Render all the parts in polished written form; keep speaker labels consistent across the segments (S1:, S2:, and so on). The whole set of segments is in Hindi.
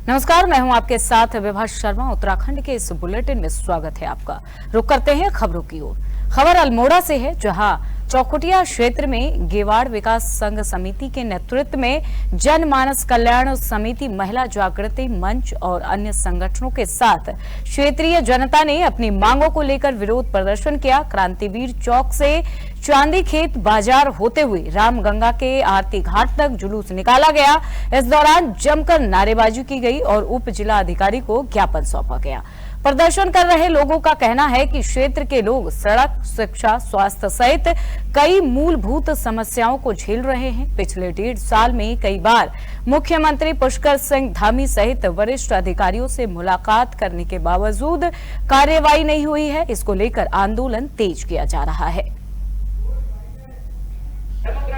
S1: नमस्कार, मैं हूं आपके साथ विभा शर्मा। उत्तराखंड के इस बुलेटिन में स्वागत है आपका। रुक करते हैं खबरों की ओर। खबर अल्मोड़ा से है, जहां चौखुटिया क्षेत्र में गेवाड़ विकास संघ समिति के नेतृत्व में जनमानस कल्याण समिति, महिला जागृति मंच और अन्य संगठनों के साथ क्षेत्रीय जनता ने अपनी मांगों को लेकर विरोध प्रदर्शन किया। क्रांतिवीर चौक से चांदी खेत बाजार होते हुए रामगंगा के आरती घाट तक जुलूस निकाला गया। इस दौरान जमकर नारेबाजी की गई और उप जिला अधिकारी को ज्ञापन सौंपा गया। प्रदर्शन कर रहे लोगों का कहना है कि क्षेत्र के लोग सड़क, शिक्षा, स्वास्थ्य सहित कई मूलभूत समस्याओं को झेल रहे हैं। पिछले 1.5 साल में कई बार मुख्यमंत्री पुष्कर सिंह धामी सहित वरिष्ठ अधिकारियों से मुलाकात करने के बावजूद कार्रवाई नहीं हुई है। इसको लेकर आंदोलन तेज किया जा रहा है।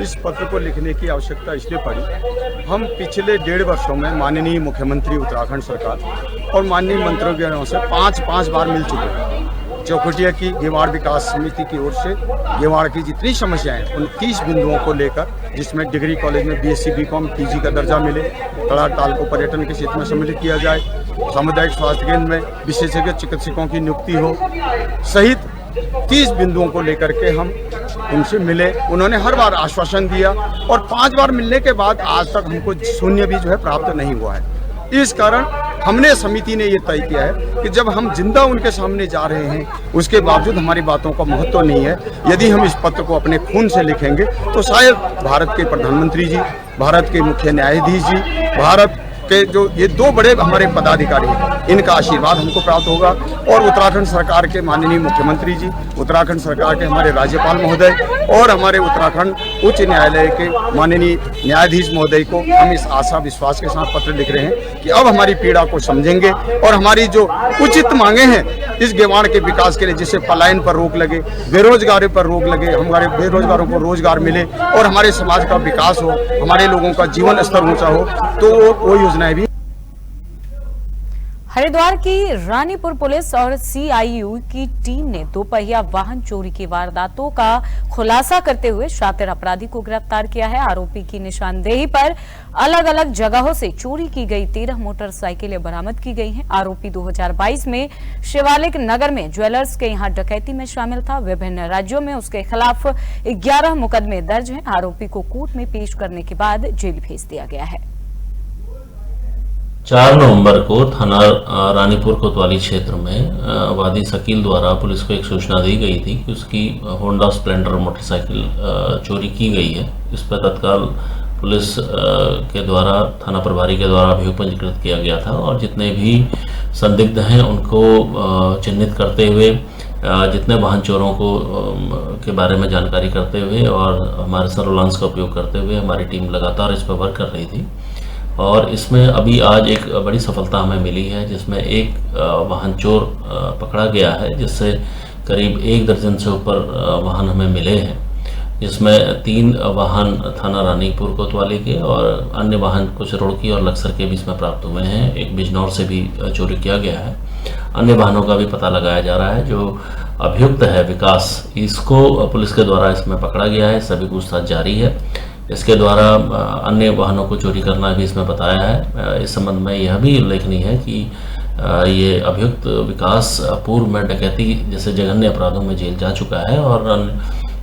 S2: इस पत्र को लिखने की आवश्यकता इसलिए पड़ी, हम पिछले 1.5 वर्षों में माननीय मुख्यमंत्री उत्तराखंड सरकार और माननीय मंत्रियों से पांच बार मिल चुके हैं। चौखुटिया की गेवाड़ विकास समिति की ओर से गेवाड़ की जितनी समस्याएं उन 30 बिंदुओं को लेकर, जिसमें डिग्री कॉलेज में BSc BCom PG का दर्जा मिले, तड़ाताल को पर्यटन के क्षेत्र में सम्मिलित किया जाए, सामुदायिक स्वास्थ्य केंद्र में विशेषज्ञ चिकित्सकों की नियुक्ति हो, सहित 30 बिंदुओं को लेकर के हम उनसे मिले। उन्होंने हर बार आश्वासन दिया और 5 बार मिलने के बाद आज तक हमको शून्य भी प्राप्त नहीं हुआ है। इस कारण हमने समिति ने ये तय किया है कि जब हम जिंदा उनके सामने जा रहे हैं, उसके बावजूद हमारी बातों का महत्व नहीं है। यदि हम इस पत्र को अपने खून से लिखेंगे तो शायद भारत के प्रधानमंत्री जी, भारत के मुख्य न्यायाधीश जी, भारत के जो ये 2 बड़े हमारे पदाधिकारी हैं, इनका आशीर्वाद हमको प्राप्त होगा और उत्तराखंड सरकार के माननीय मुख्यमंत्री जी, उत्तराखंड सरकार के हमारे राज्यपाल महोदय और हमारे उत्तराखंड उच्च न्यायालय के माननीय न्यायाधीश महोदय को हम इस आशा विश्वास के साथ पत्र लिख रहे हैं कि अब हमारी पीड़ा को समझेंगे और हमारी जो उचित मांगे हैं इस गेवाड़ के विकास के लिए, जिससे पलायन पर रोक लगे, बेरोजगारी पर रोक लगे, हमारे बेरोजगारों को रोजगार मिले और हमारे समाज का विकास हो, हमारे लोगों का जीवन स्तर ऊंचा हो, तो वो योजनाएं भी।
S1: हरिद्वार की रानीपुर पुलिस और CIU की टीम ने 2 पहिया वाहन चोरी की वारदातों का खुलासा करते हुए शातिर अपराधी को गिरफ्तार किया है। आरोपी की निशानदेही पर अलग अलग जगहों से चोरी की गई 13 मोटरसाइकिलें बरामद की गई हैं। आरोपी 2022 में शिवालिक नगर में ज्वेलर्स के यहां डकैती में शामिल था। विभिन्न राज्यों में उसके खिलाफ 11 मुकदमे दर्ज हैं। आरोपी को कोर्ट में पेश करने के बाद जेल भेज दिया गया है।
S3: 4 नवंबर को थाना रानीपुर कोतवाली क्षेत्र में वादी शकील द्वारा पुलिस को एक सूचना दी गई थी कि उसकी होंडा स्प्लेंडर मोटरसाइकिल चोरी की गई है। इस पर तत्काल पुलिस के द्वारा, थाना प्रभारी के द्वारा अभियोग पंजीकृत किया गया था और जितने भी संदिग्ध हैं उनको चिन्हित करते हुए, जितने वाहन चोरों को के बारे में जानकारी करते हुए और हमारे सर्विलांस का उपयोग करते हुए हमारी टीम लगातार इस पर वर्क कर रही थी। और इसमें अभी आज एक बड़ी सफलता हमें मिली है, जिसमें एक वाहन चोर पकड़ा गया है, जिससे करीब 1 दर्जन से ऊपर वाहन हमें मिले हैं, जिसमें 3 वाहन थाना रानीपुर कोतवाली के और अन्य वाहन कुछ रुड़की और लक्सर के भी इसमें प्राप्त हुए हैं। एक बिजनौर से भी चोरी किया गया है। अन्य वाहनों का भी पता लगाया जा रहा है। जो अभियुक्त है विकास, इसको पुलिस के द्वारा इसमें पकड़ा गया है। सभी पूछताछ जारी है। इसके द्वारा अन्य वाहनों को चोरी करना भी इसमें बताया है। इस संबंध में यह भी उल्लेखनीय है कि ये अभियुक्त विकास पूर्व में डकैती जैसे जघन्य अपराधों में जेल जा चुका है और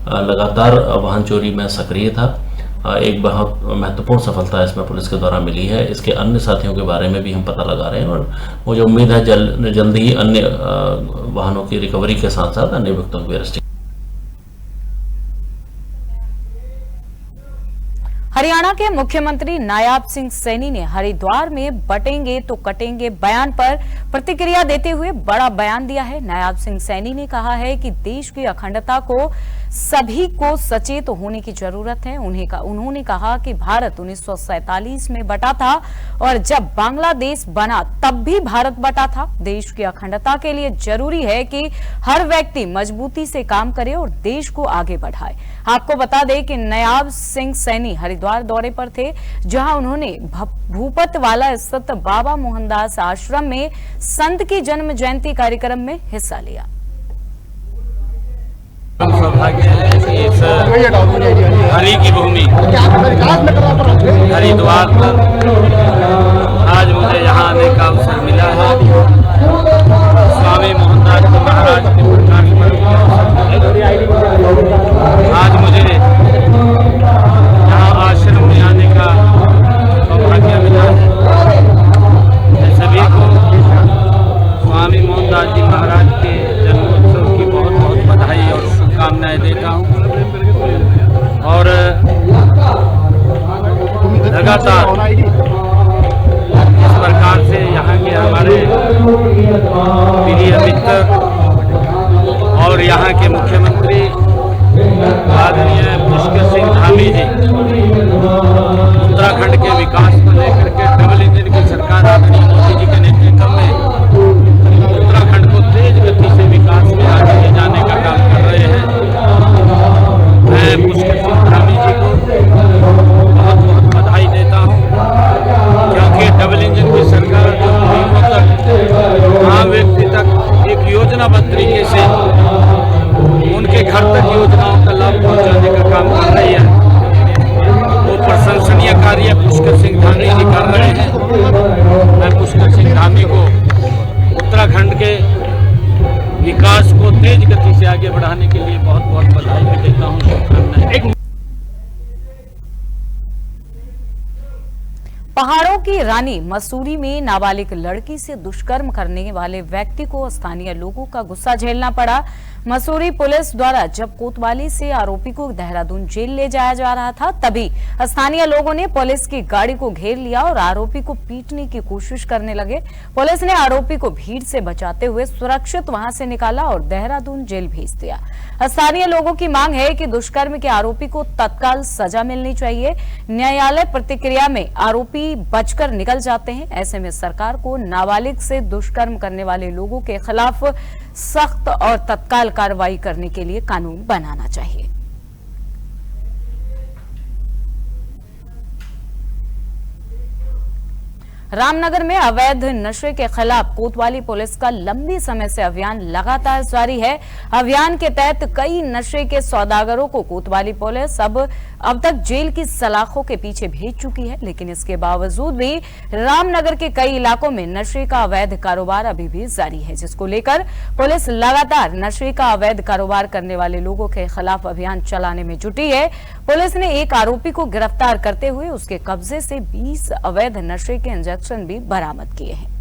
S3: लगातार वाहन चोरी में सक्रिय था। एक बहुत महत्वपूर्ण सफलता इसमें पुलिस के द्वारा मिली है। इसके अन्य साथियों के बारे में भी हम पता लगा रहे हैं और मुझे उम्मीद है जल्द ही अन्य वाहनों की रिकवरी के साथ साथ अन्य अभियुक्तों की अरेस्ट।
S1: हरियाणा के मुख्यमंत्री नायाब सिंह सैनी ने हरिद्वार में बटेंगे तो कटेंगे बयान पर प्रतिक्रिया देते हुए बड़ा बयान दिया है। नायाब सिंह सैनी ने कहा है कि देश की अखंडता को सभी को सचेत होने की जरूरत है। उन्होंने कहा कि भारत 1947 में बटा था और जब बांग्लादेश बना तब भी भारत बटा था। देश की अखंडता के लिए जरूरी है कि हर व्यक्ति मजबूती से काम करे और देश को आगे बढ़ाए। आपको बता दें कि नायाब सिंह सैनी हरिद्वार दौरे पर थे, जहां उन्होंने भूपतवाला स्थित बाबा मोहनदास आश्रम में संत की जन्म जयंती कार्यक्रम में हिस्सा लिया।
S4: इस हरि की भूमि हरिद्वार पर आज मुझे यहाँ आने आगे बढ़ाने के लिए बहुत बहुत बधाई भी देता हूँ, शुभकामनाएं।
S1: पहाड़ों की रानी मसूरी में नाबालिग लड़की से दुष्कर्म करने वाले व्यक्ति को स्थानीय लोगों का गुस्सा झेलना पड़ा। मसूरी पुलिस द्वारा जब कोतवाली से आरोपी को देहरादून जेल ले जाया जा रहा था, तभी स्थानीय लोगों ने पुलिस की गाड़ी को घेर लिया और आरोपी को पीटने की कोशिश करने लगे। पुलिस ने आरोपी को भीड़ से बचाते हुए सुरक्षित वहां से निकाला और देहरादून जेल भेज दिया। स्थानीय लोगों की मांग है कि दुष्कर्म के आरोपी को तत्काल सजा मिलनी चाहिए। न्यायालय प्रतिक्रिया में आरोपी बचकर निकल जाते हैं। ऐसे में सरकार को नाबालिग से दुष्कर्म करने वाले लोगों के खिलाफ सख्त और तत्काल कार्रवाई करने के लिए कानून बनाना चाहिए। रामनगर में अवैध नशे के खिलाफ कोतवाली पुलिस का लंबी समय से अभियान लगातार जारी है। अभियान के तहत कई नशे के सौदागरों को कोतवाली पुलिस अब तक जेल की सलाखों के पीछे भेज चुकी है, लेकिन इसके बावजूद भी रामनगर के कई इलाकों में नशे का अवैध कारोबार अभी भी जारी है, जिसको लेकर पुलिस लगातार नशे का अवैध कारोबार करने वाले लोगों के खिलाफ अभियान चलाने में जुटी है। पुलिस ने एक आरोपी को गिरफ्तार करते हुए उसके कब्जे से 20 अवैध नशे के इंजेक्शन भी बरामद किए हैं।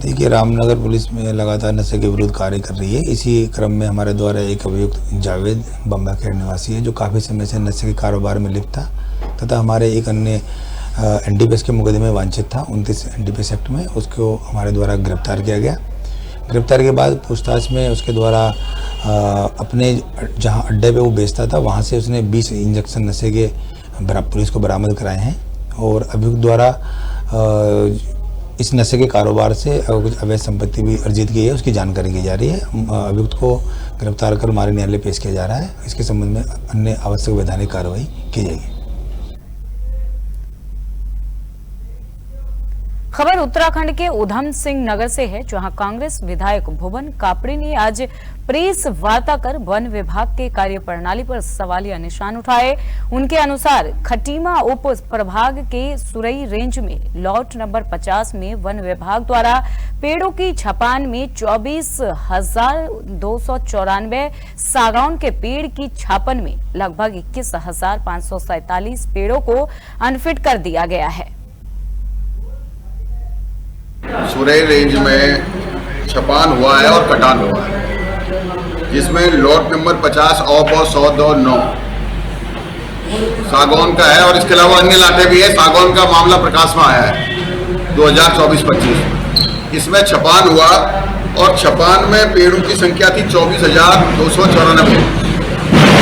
S5: देखिए, रामनगर पुलिस में लगातार नशे के विरुद्ध कार्य कर रही है। इसी क्रम में हमारे द्वारा एक अभियुक्त जावेद बम्बा खेड़ निवासी है, जो काफ़ी समय से नशे के कारोबार में लिप्त था तथा हमारे एक अन्य एनडीपीएस के मुकदमे में वांछित था 29 एनडीपीएस एक्ट में, उसको हमारे द्वारा गिरफ्तार किया गया। गिरफ्तार के बाद पूछताछ में उसके द्वारा अपने जहां अड्डे पे वो बेचता था वहां से उसने 20 इंजेक्शन नशे के पुलिस को बरामद कराए हैं और अभियुक्त द्वारा इस नशे के कारोबार से कुछ अवैध संपत्ति भी अर्जित की है, उसकी जानकारी की जा रही है। अभियुक्त को गिरफ्तार कर मारे न्यायालय पेश किया जा रहा है। इसके संबंध में अन्य आवश्यक वैधानिक कार्रवाई की जाएगी।
S1: खबर उत्तराखंड के उधम सिंह नगर से है, जहां कांग्रेस विधायक भुवन कापड़ी ने आज प्रेस वार्ता कर वन विभाग के कार्य प्रणाली पर सवालिया निशान उठाए। उनके अनुसार खटीमा उप प्रभाग के सुरई रेंज में लॉट नंबर 50 में वन विभाग द्वारा पेड़ों की छपान में 24,294 सागौन के पेड़ की छापन में लगभग 21,547 पेड़ों को अनफिट कर दिया गया है।
S6: सुरई रेंज में छपान हुआ है और कटान हुआ है, जिसमें लॉट नंबर 50/100/9 सागौन का है और इसके अलावा अन्य लाटे भी है। सागौन का मामला प्रकाश में आया है 2024-25। इसमें छपान हुआ और छपान में पेड़ों की संख्या थी 24,294,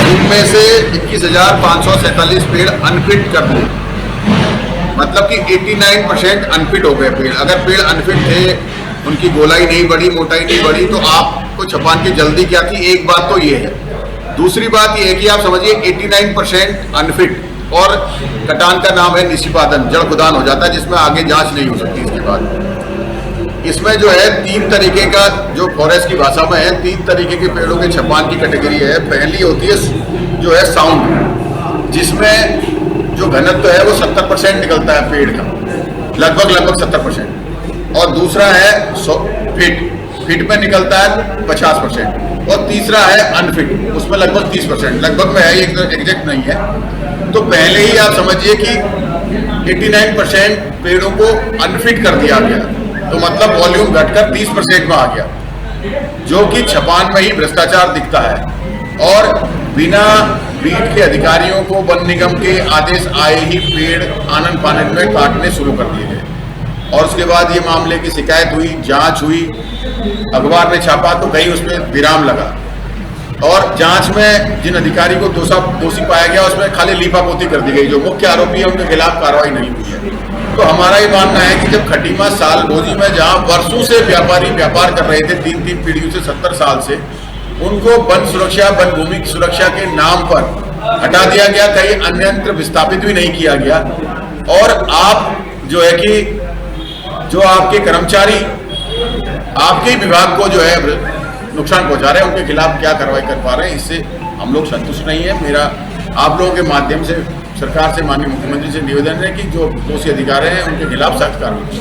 S6: जिनमें से 21,547 पेड़ अनफिट कर दिए, मतलब कि 89% अनफिट हो गए पेड़। अगर पेड़ अनफिट थे, उनकी गोलाई नहीं बढ़ी, मोटाई नहीं बढ़ी, तो आपको छपान की जल्दी क्या थी। एक बात तो ये है। दूसरी बात ये है कि आप समझिए 89% अनफिट और कटान का नाम है निशिपादन, जड़ खुदान हो जाता है, जिसमें आगे जांच नहीं हो सकती। इसके बाद इसमें जो है 3 तरीके का, जो फॉरेस्ट की भाषा में है, 3 तरीके के पेड़ों के छपान की कैटेगरी है। पहली होती है जो है साउंड, जिसमें जो घनत्व है वो 70% निकलता है पेड़ का, लगभग 70%। और दूसरा है फिट में निकलता है 50%। और तीसरा है अनफिट, उसमें लगभग 30%, लगभग में है, एग्जैक्ट नहीं है। तो पहले ही आप समझिए कि 89% पेड़ों को अनफिट कर दिया गया, तो मतलब वॉल्यूम घटकर 30% में आ गया, जो कि छपान में ही भ्रष्टाचार दिखता है। और बिना बीट के अधिकारियों को वन निगम के आदेश आए ही पेड़ आनन फानन में काटने शुरू कर दिए गए। और उसके बाद ये मामले की शिकायत हुई, जांच हुई, अखबार में छापा, तो कहीं उसमें विराम लगा। और जांच में जिन अधिकारी को दोषी पाया गया, उसमें खाली लीपापोती कर दी गई। जो मुख्य आरोपी है उनके खिलाफ कार्रवाई नहीं हुई है। तो हमारा ये मानना है कि जब खटीमा सालभोजी में जहाँ वर्षों से व्यापारी व्यापार कर रहे थे, 3 पीढ़ियों से 70 साल से, उनको वन सुरक्षा, वन भूमि की सुरक्षा के नाम पर हटा दिया गया, कहीं अन्यत्र विस्थापित भी नहीं किया गया। और आप जो है कि जो आपके कर्मचारी आपके विभाग को जो है नुकसान पहुंचा रहे हैं, उनके खिलाफ क्या कार्रवाई कर पा रहे हैं, इससे हम लोग संतुष्ट नहीं है। मेरा आप लोगों के माध्यम से सरकार से, माननीय मुख्यमंत्री से निवेदन है कि जो दोषी अधिकारी हैं उनके खिलाफ सख्त कार्रवाई की।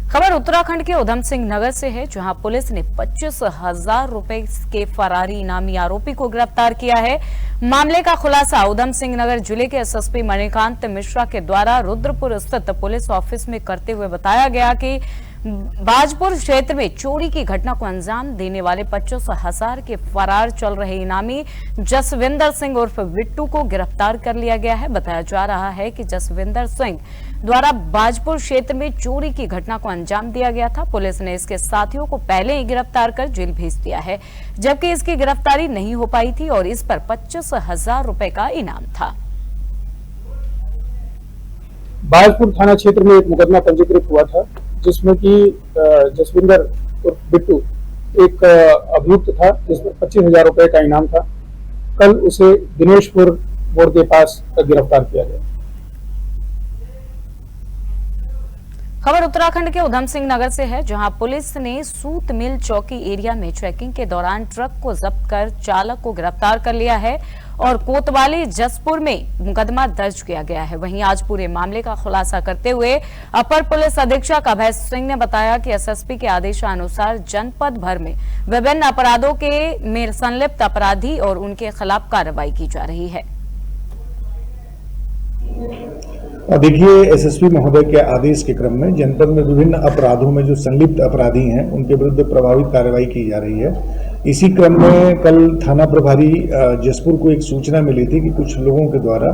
S1: खबर उत्तराखंड के उधम सिंह नगर से है, जहां पुलिस ने 25,000 रुपए के फरारी इनामी आरोपी को गिरफ्तार किया है। मामले का खुलासा उधम सिंह नगर जिले के एसएसपी मणिकांत मिश्रा के द्वारा रुद्रपुर स्थित पुलिस ऑफिस में करते हुए बताया गया कि बाजपुर क्षेत्र में चोरी की घटना को अंजाम देने वाले 25,000 के फरार चल रहे इनामी जसविंदर सिंह उर्फ बिट्टू को गिरफ्तार कर लिया गया है। बताया जा रहा है कि जसविंदर सिंह द्वारा बाजपुर क्षेत्र में चोरी की घटना को अंजाम दिया गया था। पुलिस ने इसके साथियों को पहले ही गिरफ्तार कर जेल भेज दिया है, जबकि इसकी गिरफ्तारी नहीं हो पाई थी और इस पर 25,000 रुपए का इनाम था।
S7: बाजपुर थाना क्षेत्र में एक मुकदमा पंजीकृत हुआ था, जिसमें कि जसविंदर उर्फ बिट्टू एक अभियुक्त था, जिसमें 25,000 रुपए का इनाम था। कल उसे दिनेशपुर मोड़ के पास गिरफ्तार किया गया।
S1: खबर उत्तराखंड के उधम सिंह नगर से है, जहां पुलिस ने सूत मिल चौकी एरिया में चेकिंग के दौरान ट्रक को जब्त कर चालक को गिरफ्तार कर लिया है और कोतवाली जसपुर में मुकदमा दर्ज किया गया है। वहीं आज पूरे मामले का खुलासा करते हुए अपर पुलिस अधीक्षक अभय सिंह ने बताया कि एसएसपी के आदेशानुसार जनपद भर में विभिन्न अपराधों में संलिप्त अपराधी और उनके खिलाफ कार्रवाई की जा रही है।
S8: देखिए, एसएसपी महोदय के आदेश के क्रम में जनपद में विभिन्न अपराधों में जो संलिप्त अपराधी हैं उनके विरुद्ध प्रभावी कार्रवाई की जा रही है। इसी क्रम में कल थाना प्रभारी जसपुर को एक सूचना मिली थी कि कुछ लोगों के द्वारा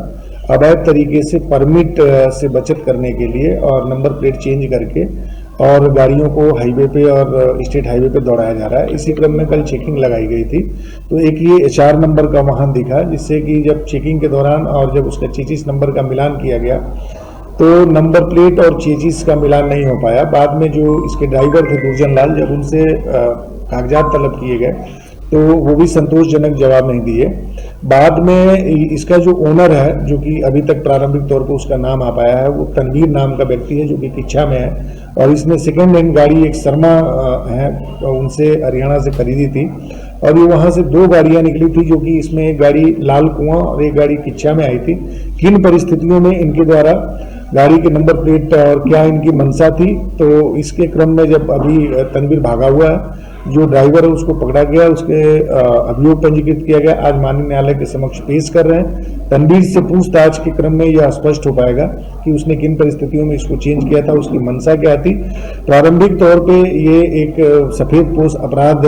S8: अवैध तरीके से परमिट से बचत करने के लिए और नंबर प्लेट चेंज करके और गाड़ियों को हाईवे पे और स्टेट हाईवे पे दौड़ाया जा रहा है। इसी क्रम में कल चेकिंग लगाई गई थी, तो एक ये HR नंबर का वाहन दिखा, जिससे कि जब चेकिंग के दौरान और जब उसका चेचिस नंबर का मिलान किया गया तो नंबर प्लेट और चेचिस का मिलान नहीं हो पाया। बाद में जो इसके ड्राइवर थे दुर्जन लाल, जब उनसे कागजात तलब किए गए तो वो भी संतोषजनक जवाब नहीं दिए। बाद में इसका जो ओनर है, जो कि अभी तक प्रारंभिक तौर पर उसका नाम आ पाया है, वो तनवीर नाम का व्यक्ति है, जो कि किच्छा में है और इसने सेकेंड हैंड गाड़ी एक शर्मा है उनसे हरियाणा से खरीदी थी और ये वहां से 2 गाड़ियां निकली थी, जो कि इसमें एक गाड़ी लाल कुआं और एक गाड़ी किच्छा में आई थी। किन परिस्थितियों में इनके द्वारा गाड़ी के नंबर प्लेट और क्या इनकी मंशा थी, तो इसके क्रम में जब अभी तनवीर भागा हुआ है, जो ड्राइवर है उसको पकड़ा गया, उसके अभियोग पंजीकृत किया गया, आज माननीय न्यायालय के समक्ष पेश कर रहे हैं। तनवीर से पूछताछ के क्रम में यह स्पष्ट हो पाएगा कि उसने किन परिस्थितियों में इसको चेंज किया था, उसकी मंशा क्या थी। प्रारंभिक तौर पे ये एक सफेद पोश अपराध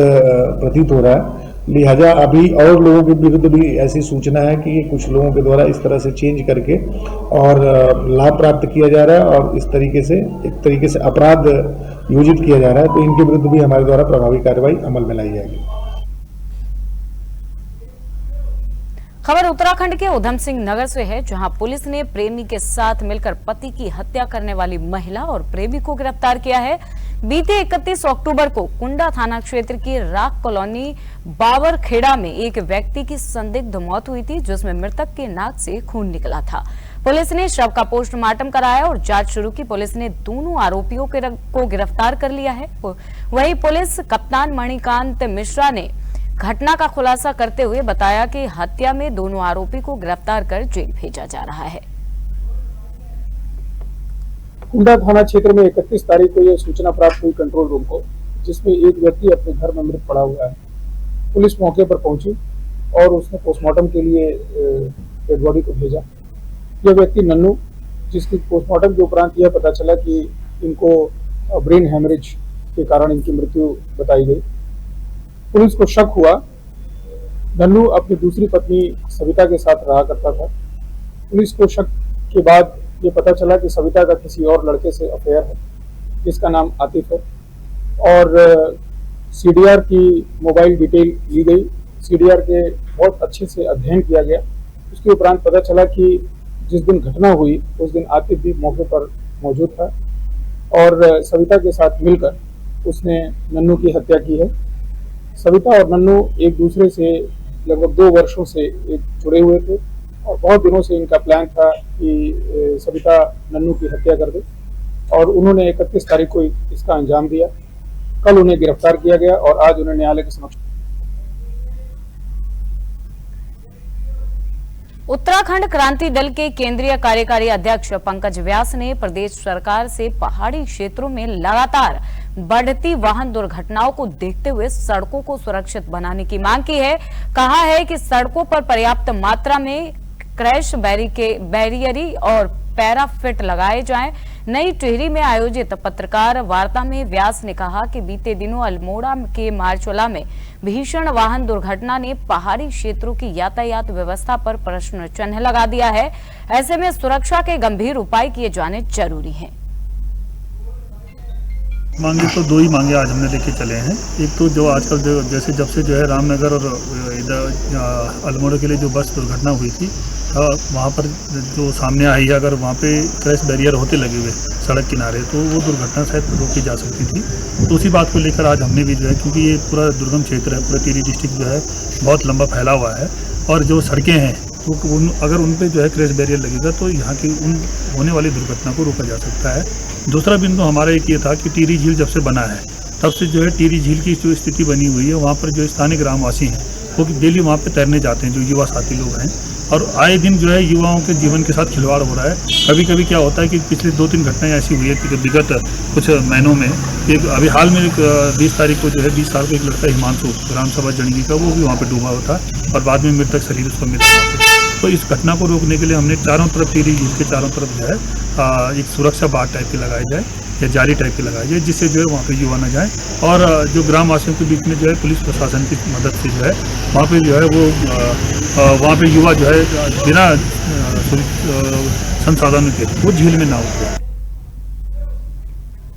S8: प्रतीत हो रहा है, लिहाजा अभी और लोगों के विरुद्ध भी ऐसी सूचना है कि कुछ लोगों के द्वारा इस तरह से चेंज करके और लाभ प्राप्त किया जा रहा है और इस तरीके से एक तरीके से अपराध योजित किया जा रहा है, तो इनके विरुद्ध भी हमारे द्वारा प्रभावी कार्रवाई अमल में लाई जाएगी।
S1: खबर उत्तराखंड के उधम सिंह नगर से है, जहां पुलिस ने प्रेमी के साथ मिलकर पति की हत्या करने वाली महिला और प्रेमी को गिरफ्तार किया है। बीते 31 अक्टूबर को कुंडा थाना क्षेत्र की राख कॉलोनी बावरखेड़ा में एक व्यक्ति की संदिग्ध मौत हुई थी, जिसमें मृतक के नाक से खून निकला था। पुलिस ने शव का पोस्टमार्टम कराया और जांच शुरू की। पुलिस ने दोनों आरोपियों को गिरफ्तार कर लिया है। वहीं पुलिस कप्तान मणिकांत मिश्रा ने घटना का खुलासा करते हुए बताया कि हत्या में दोनों आरोपी को गिरफ्तार कर जेल भेजा जा रहा है।
S7: कुंडा थाना क्षेत्र में 31 तारीख को यह सूचना प्राप्त हुई कंट्रोल रूम को, जिसमें एक व्यक्ति अपने घर में मृत पड़ा हुआ है। पुलिस मौके पर पहुंची और उसने पोस्टमार्टम के लिए डेड बॉडी को भेजा। यह व्यक्ति नन्नू, जिसकी पोस्टमार्टम के उपरांत यह पता चला कि इनको ब्रेन हेमरेज के कारण इनकी मृत्यु बताई गई। पुलिस को शक हुआ नन्नू अपनी दूसरी पत्नी सविता के साथ रहा करता था। पुलिस को शक के बाद ये पता चला कि सविता का किसी और लड़के से अफेयर है, जिसका नाम आतिफ है, और CDR की मोबाइल डिटेल ली गई। CDR के बहुत अच्छे से अध्ययन किया गया। उसके उपरांत पता चला कि जिस दिन घटना हुई उस दिन आतिफ भी मौके पर मौजूद था और सविता के साथ मिलकर उसने नन्नू की हत्या की है। सविता और नन्नू एक दूसरे से लगभग 2 वर्षों से जुड़े हुए थे और बहुत दिनों से इनका प्लान था कि सविता नन्नू की हत्या कर दे और उन्होंने 31 तारीख को इसका अंजाम दिया। कल उन्हें गिरफ्तार किया गया और आज उन्हें न्यायालय के समक्ष
S1: उत्तराखंड क्रांति दल के केंद्रीय कार्यकारी अध्यक्ष पंकज व्यास ने प्रदेश सरकार से पहाड़ी क्षेत्रों में लगातार बढ़ती वाहन दुर्घटनाओं को देखते हुए सड़कों को सुरक्षित बनाने की मांग की है। कहा है कि सड़कों पर पर्याप्त मात्रा में क्रैश बैरियरी और पैराफिट लगाए जाएं। नई टिहरी में आयोजित पत्रकार वार्ता में व्यास ने कहा कि बीते दिनों अल्मोड़ा के मारचोला में भीषण वाहन दुर्घटना ने पहाड़ी क्षेत्रों की यातायात व्यवस्था पर प्रश्न चिन्ह लगा दिया है। ऐसे में सुरक्षा के गंभीर उपाय किए जाने जरूरी हैं।
S9: मांगे तो दो ही मांगे आज हमने लेके चले हैं। एक तो जो आजकल जैसे जब से जो है रामनगर और इधर अल्मोड़ा के लिए जो बस दुर्घटना हुई थी, वहाँ पर जो सामने आई है, अगर वहाँ पे क्रैश बैरियर होते लगे हुए सड़क किनारे तो वो दुर्घटना शायद रोकी जा सकती थी। तो उसी बात को लेकर आज हमने भी जो है, क्योंकि ये पूरा दुर्गम क्षेत्र है, पूरा टिहरी डिस्ट्रिक्ट जो है बहुत लंबा फैला हुआ है और जो सड़कें हैं तो अगर उन पे जो है क्रैश बैरियर लगेगा तो यहाँ की उन होने वाली दुर्घटना को रोका जा सकता है। दूसरा बिंदु हमारा एक ये था कि टिहरी झील जब से बना है तब से जो है टिहरी झील की जो स्थिति बनी हुई है, वहाँ पर जो स्थानीय ग्रामवासी हैं वो डेली वहाँ पे तैरने जाते हैं, जो युवा साथी लोग हैं, और आए दिन जो है युवाओं के जीवन के साथ खिलवाड़ हो रहा है। कभी कभी क्या होता है कि पिछले 2-3 घटनाएं ऐसी हुई है कि विगत कुछ महीनों में, एक अभी हाल में 20 तारीख को जो है 20 साल का एक लड़का हिमांशु ग्राम सभा जणगी का, वो भी वहाँ पर डूबा हुआ था और बाद में मृतक शरीर उसको मिला। तो इस घटना को रोकने के लिए हमने चारों तरफ टिहरी झील के चारों तरफ जो है एक सुरक्षा बाड़ टाइप की लगाई जाए या जाली टाइप की लगाई जाए, जिससे जो है वहाँ पे युवा न जाए और जो ग्रामवासियों के बीच में जो है पुलिस प्रशासन की मदद से जो है वहाँ पे जो है वो वहाँ पे युवा जो है बिना संसाधनों के वो झील में ना उतरे।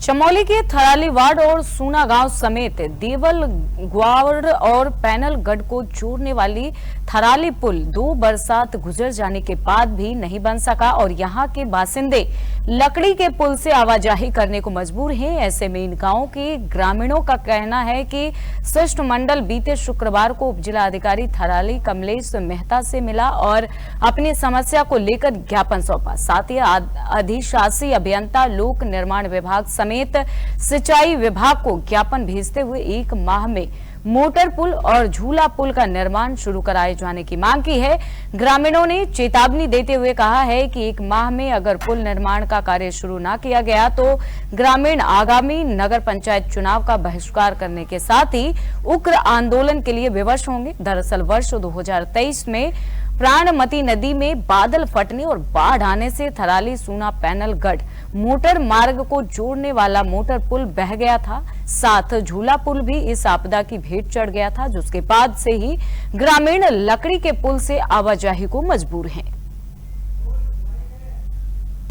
S1: चमोली के थराली वार्ड और सूना गांव समेत देवल ग्वाड़ और पैनलगढ़ को जोड़ने वाली थराली पुल 2 बरसात गुजर जाने के बाद भी नहीं बन सका और यहां के बासिंदे लकड़ी के पुल से आवाजाही करने को मजबूर हैं। ऐसे में इन गांवों के ग्रामीणों का कहना है कि शिष्टमंडल बीते शुक्रवार को उप जिला अधिकारी थराली कमलेश मेहता से मिला और अपनी समस्या को लेकर ज्ञापन सौंपा। साथ ही अधिशासी अभियंता लोक निर्माण विभाग समेत सिंचाई विभाग को ज्ञापन भेजते हुए 1 माह में मोटर पुल और झूला पुल का निर्माण शुरू कराए जाने की मांग की है। ग्रामीणों ने चेतावनी देते हुए कहा है कि 1 माह में अगर पुल निर्माण का कार्य शुरू न किया गया तो ग्रामीण आगामी नगर पंचायत चुनाव का बहिष्कार करने के साथ ही उग्र आंदोलन के लिए विवश होंगे। दरअसल वर्ष 2023 में प्राणमती नदी में बादल फटने और बाढ़ आने से थराली सूना पैनलगढ़ मोटर मार्ग को जोड़ने वाला मोटर पुल बह गया था, साथ झूला पुल भी इस आपदा की भेंट चढ़ गया था, जिसके बाद से ही ग्रामीण लकड़ी के पुल से आवाजाही को मजबूर हैं।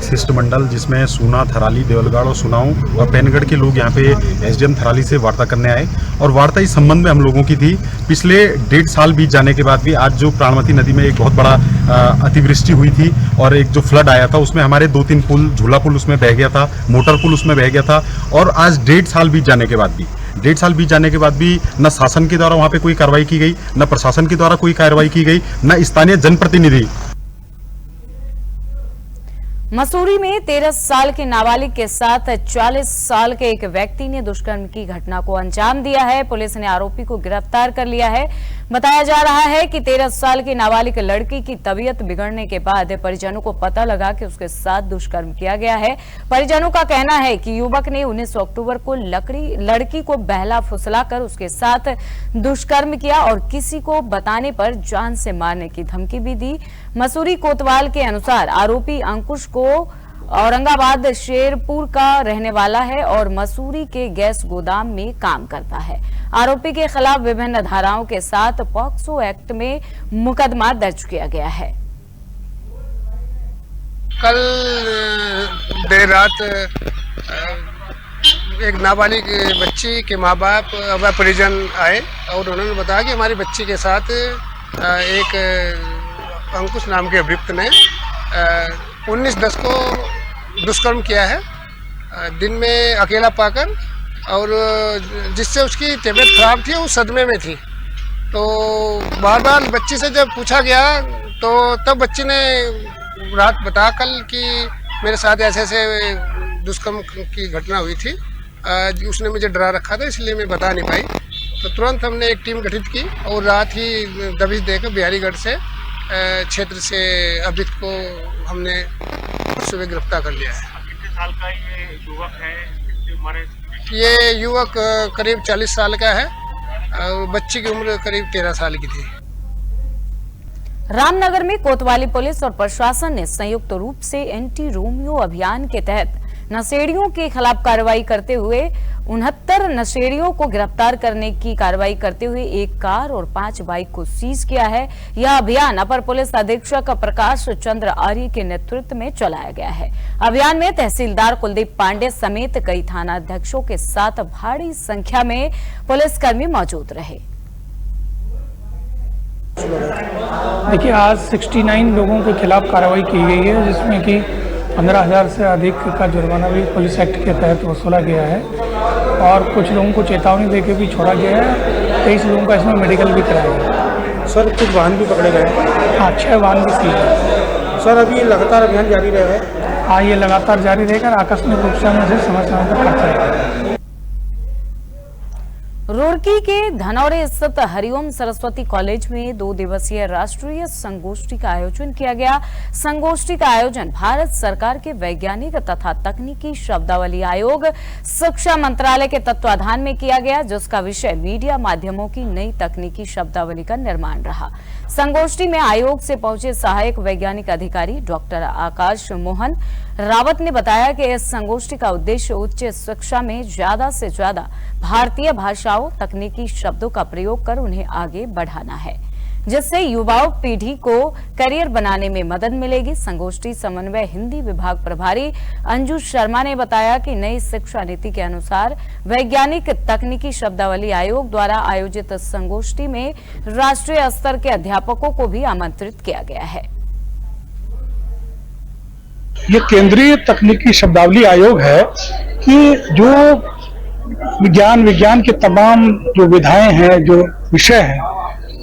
S10: शिष्टमंडल जिसमें सूना, थराली, देवलगढ़ और सुनाऊ और पैनगढ़ के लोग यहाँ पे एसडीएम थराली से वार्ता करने आए और वार्ता इस संबंध में हम लोगों की थी। पिछले 1.5 साल बीत जाने के बाद भी आज जो प्राणमती नदी में एक बहुत बड़ा अतिवृष्टि हुई थी और एक जो फ्लड आया था उसमें हमारे 2-3 पुल, झूला पुल उसमें बह गया था, मोटर पुल उसमें बह गया था और आज 1.5 साल बीत जाने के बाद भी न शासन के द्वारा वहाँ पे कोई कार्रवाई की गई, न प्रशासन के द्वारा कोई कार्रवाई की गई, न स्थानीय जनप्रतिनिधि।
S1: मसूरी में 13 साल के नाबालिग के साथ 40 साल के एक व्यक्ति ने दुष्कर्म की घटना को अंजाम दिया है। पुलिस ने आरोपी को गिरफ्तार कर लिया है। बताया जा रहा है कि 13 साल की नाबालिग लड़की की तबीयत बिगड़ने के बाद परिजनों को पता लगा कि उसके साथ दुष्कर्म किया गया है। परिजनों का कहना है कि युवक ने 19 अक्टूबर को लड़की को बहला फुसलाकर उसके साथ दुष्कर्म किया और किसी को बताने पर जान से मारने की धमकी भी दी। मसूरी कोतवाल के अनुसार आरोपी अंकुश को औरंगाबाद शेरपुर का रहने वाला है और मसूरी के गैस गोदाम में काम करता है। आरोपी के खिलाफ विभिन्न धाराओं के साथ पॉक्सो एक्ट में मुकदमा दर्ज किया गया है।
S11: कल देर रात एक नाबालिग बच्ची के माँ बाप व परिजन आए और उन्होंने बताया कि हमारी बच्ची के साथ एक अंकुश नाम के अभियुक्त ने 19/10 को दुष्कर्म किया है, दिन में अकेला पाकर, और जिससे उसकी तबीयत खराब थी, वो सदमे में थी। तो बार बार बच्ची से जब पूछा गया तो तब बच्ची ने रात बता कल कि मेरे साथ ऐसे ऐसे दुष्कर्म की घटना हुई थी, उसने मुझे डरा रखा था इसलिए मैं बता नहीं पाई। तो तुरंत हमने एक टीम गठित की और रात ही दबिश देकर बिहारीगढ़ से क्षेत्र से अभियुक्त को हमने सुबह गिरफ्तार कर लिया है।
S9: कितने साल का ये युवक है?
S11: ये युवक करीब 40 साल का है और बच्ची की उम्र करीब 13 साल की थी।
S1: रामनगर में कोतवाली पुलिस और प्रशासन ने संयुक्त रूप से एंटी रोमियो अभियान के तहत नशेड़ियों के खिलाफ कार्रवाई करते हुए 69 नशेड़ियों को गिरफ्तार करने की कार्रवाई करते हुए एक कार और 5 बाइक को सीज किया है। यह अभियान अपर पुलिस अधीक्षक प्रकाश चंद्र आर्य के नेतृत्व में चलाया गया है। अभियान में तहसीलदार कुलदीप पांडे समेत कई थानाध्यक्षों के साथ भारी संख्या में पुलिसकर्मी मौजूद रहे।
S7: देखिए, आज 69 लोगों के खिलाफ कार्रवाई की गई है, जिसमें कि 15,000 से अधिक का जुर्माना भी पुलिस एक्ट के तहत वसूला गया है और कुछ लोगों को चेतावनी देकर भी छोड़ा गया है। 23 लोगों का इसमें मेडिकल भी कराया गया।
S12: सर, कुछ वाहन भी पकड़े गए?
S7: हाँ, 6 वाहन भी सीज है।
S12: सर, अभी लगातार अभियान जारी रहेगा?
S7: हाँ, ये लगातार जारी रहेगा। आकस्मिक रूप से हम इसे समय समय पर करते रहेंगे।
S1: रुड़की के धनौरे स्थित हरिओम सरस्वती कॉलेज में 2 दिवसीय राष्ट्रीय संगोष्ठी का आयोजन किया गया। संगोष्ठी का आयोजन भारत सरकार के वैज्ञानिक तथा तकनीकी शब्दावली आयोग, शिक्षा मंत्रालय के तत्वाधान में किया गया, जिसका विषय मीडिया माध्यमों की नई तकनीकी शब्दावली का निर्माण रहा। संगोष्ठी में आयोग से पहुंचे सहायक वैज्ञानिक अधिकारी डॉक्टर आकाश मोहन रावत ने बताया कि इस संगोष्ठी का उद्देश्य उच्च शिक्षा में ज्यादा से ज्यादा भारतीय भाषाओं, तकनीकी शब्दों का प्रयोग कर उन्हें आगे बढ़ाना है, जिससे युवाओं पीढ़ी को करियर बनाने में मदद मिलेगी। संगोष्ठी समन्वय हिंदी विभाग प्रभारी अंजू शर्मा ने बताया कि नई शिक्षा नीति के अनुसार वैज्ञानिक तकनीकी शब्दावली आयोग द्वारा आयोजित संगोष्ठी में राष्ट्रीय स्तर के अध्यापकों को भी आमंत्रित किया गया है।
S7: ये केंद्रीय तकनीकी शब्दावली आयोग है कि जो विज्ञान के तमाम जो विधाएं हैं, जो विषय हैं,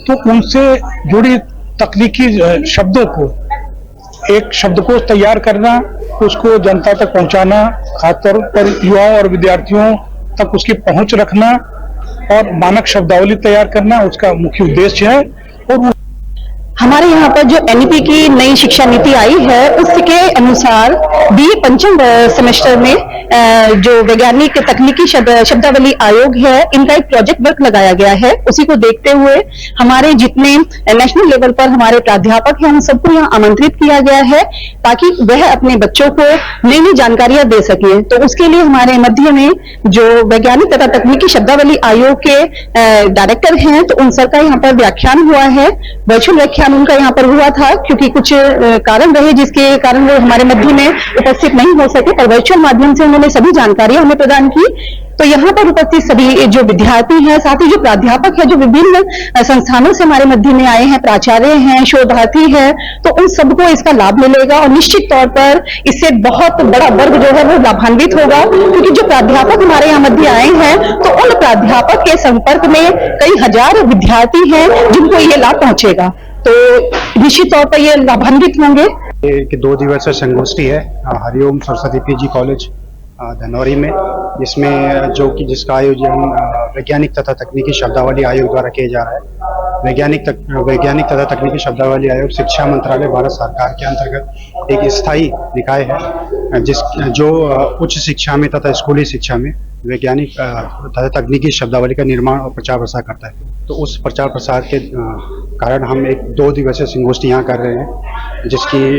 S7: तो उनसे जुड़ी तकनीकी शब्दों को, एक शब्दकोश तैयार करना, उसको जनता तक पहुंचाना, खासतौर पर युवाओं और विद्यार्थियों तक उसकी पहुंच रखना और मानक शब्दावली तैयार करना उसका मुख्य उद्देश्य है। और
S13: हमारे यहाँ पर जो एनईपी की नई शिक्षा नीति आई है, उसके अनुसार बीए पंचम सेमेस्टर में जो वैज्ञानिक तकनीकी शब्दावली आयोग है, इनका एक प्रोजेक्ट वर्क लगाया गया है। उसी को देखते हुए हमारे जितने नेशनल लेवल पर हमारे प्राध्यापक हैं, हम सबको यहाँ आमंत्रित किया गया है ताकि वह अपने बच्चों को नई नई जानकारियां दे सके। तो उसके लिए हमारे मध्य में जो वैज्ञानिक तथा तकनीकी शब्दावली आयोग के डायरेक्टर हैं, तो उन सबका यहाँ पर व्याख्यान हुआ है। वर्चुअल व्याख्यान उनका यहाँ पर हुआ था क्योंकि कुछ कारण रहे जिसके कारण वो हमारे मध्य में उपस्थित नहीं हो सके, पर वर्चुअल माध्यम से उन्होंने सभी जानकारियां हमें प्रदान की। तो यहाँ पर उपस्थित सभी जो विद्यार्थी हैं, साथ ही जो प्राध्यापक हैं, जो विभिन्न संस्थानों से हमारे मध्य में आए हैं, प्राचार्य हैं, शोधार्थी हैं, तो उन सबको इसका लाभ मिलेगा और निश्चित तौर पर इससे बहुत बड़ा वर्ग जो है वो लाभान्वित होगा, क्योंकि जो प्राध्यापक हमारे यहाँ मध्य आए हैं, तो उन प्राध्यापक के संपर्क में कई हजार विद्यार्थी हैं जिनको ये लाभ पहुंचेगा, तो निश्चित तौर पर ये लाभान्वित होंगे।
S14: एक 2 दिवसीय संगोष्ठी है हरिओम सरस्वती पीजी कॉलेज धनौरी में, जिसमें जिसका आयोजन वैज्ञानिक तथा तकनीकी शब्दावली आयोग द्वारा किया जा रहा है। वैज्ञानिक तथा तकनीकी शब्दावली आयोग शिक्षा मंत्रालय भारत सरकार के अंतर्गत एक स्थायी निकाय है, जो उच्च शिक्षा में तथा स्कूली शिक्षा में वैज्ञानिक तथा तकनीकी शब्दावली का निर्माण और प्रचार प्रसार करता है। तो उस प्रचार प्रसार के कारण हम एक 2 दिवसीय संगोष्ठी यहाँ कर रहे हैं, जिसकी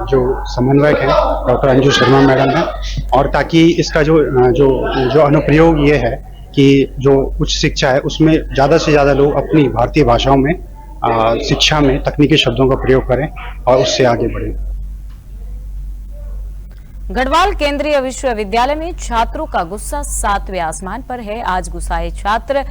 S14: जो समन्वयक है डॉक्टर अंजू शर्मा मैडम है, और ताकि इसका जो अनुप्रयोग ये है कि जो उच्च शिक्षा है उसमें ज़्यादा से ज़्यादा लोग अपनी भारतीय भाषाओं में शिक्षा में तकनीकी शब्दों का प्रयोग करें और उससे आगे बढ़ें।
S1: गढ़वाल केंद्रीय विश्वविद्यालय में छात्रों का गुस्सा 7वें आसमान पर है। आज गुस्साए छात्र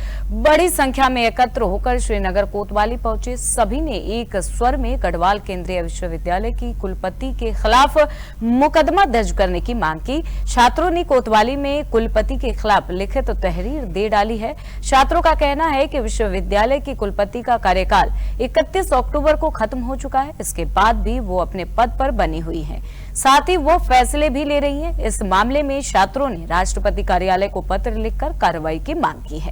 S1: बड़ी संख्या में एकत्र होकर श्रीनगर कोतवाली पहुंचे। सभी ने एक स्वर में गढ़वाल केंद्रीय विश्वविद्यालय की कुलपति के खिलाफ मुकदमा दर्ज करने की मांग की। छात्रों ने कोतवाली में कुलपति के खिलाफ लिखित तहरीर दे डाली है। छात्रों का कहना है कि विश्वविद्यालय की कुलपति का कार्यकाल 31 अक्टूबर को खत्म हो चुका है। इसके बाद भी वो अपने पद पर बनी हुई है, साथ ही वो फैसले भी ले रही है। इस मामले में छात्रों ने राष्ट्रपति कार्यालय को पत्र लिखकर कार्रवाई की मांग की है।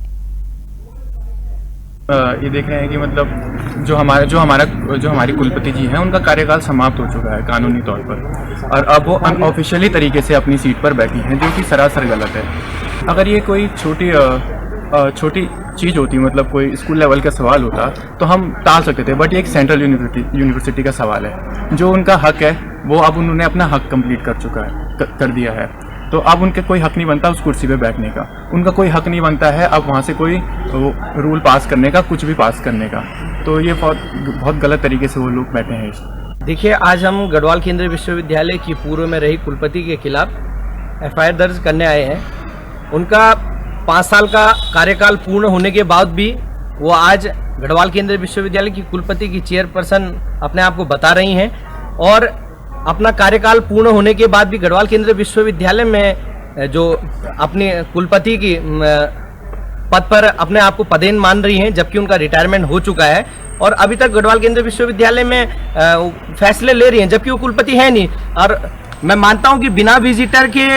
S15: ये देख रहे हैं कि मतलब जो हमारी कुलपति जी हैं उनका कार्यकाल समाप्त हो चुका है कानूनी तौर पर, और अब वो अनऑफिशियली तरीके से अपनी सीट पर बैठी हैं, जो कि सरासर गलत है। अगर ये कोई छोटी चीज़ होती, मतलब कोई स्कूल लेवल का सवाल होता तो हम टाल सकते थे, बट ये एक सेंट्रल यूनिवर्सिटी का सवाल है। जो उनका हक है वो अब उन्होंने अपना हक कंप्लीट कर दिया है, तो अब उनके कोई हक नहीं बनता उस कुर्सी पे बैठने का, उनका कोई हक नहीं बनता है अब वहाँ से कोई रूल पास करने का, कुछ भी पास करने का। तो ये बहुत गलत तरीके से वो लोग बैठे हैं।
S16: देखिए, आज हम गढ़वाल केंद्रीय विश्वविद्यालय की पूर्व में रही कुलपति के खिलाफ FIR दर्ज करने आए हैं। उनका 5 साल का कार्यकाल पूर्ण होने के बाद भी वो आज गढ़वाल केंद्रीय विश्वविद्यालय की कुलपति की चेयरपर्सन अपने आप को बता रही हैं, और अपना कार्यकाल पूर्ण होने के बाद भी गढ़वाल केंद्रीय विश्वविद्यालय में जो अपने कुलपति की पद पर अपने आप को पदेन मान रही हैं, जबकि उनका रिटायरमेंट हो चुका है, और अभी तक गढ़वाल केंद्रीय विश्वविद्यालय में फैसले ले रही हैं, जबकि वो कुलपति है नहीं। और मैं मानता हूं कि बिना विजिटर के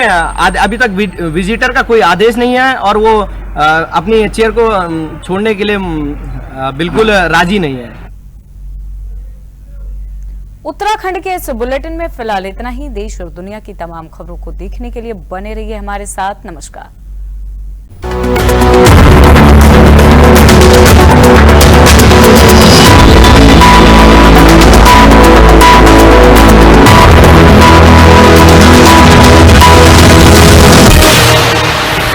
S16: अभी तक विजिटर का कोई आदेश नहीं है, और वो अपनी चेयर को छोड़ने के लिए बिल्कुल राजी नहीं है।
S1: उत्तराखंड के इस बुलेटिन में फिलहाल इतना ही। देश और दुनिया की तमाम खबरों को देखने के लिए बने रहिए हमारे साथ। नमस्कार।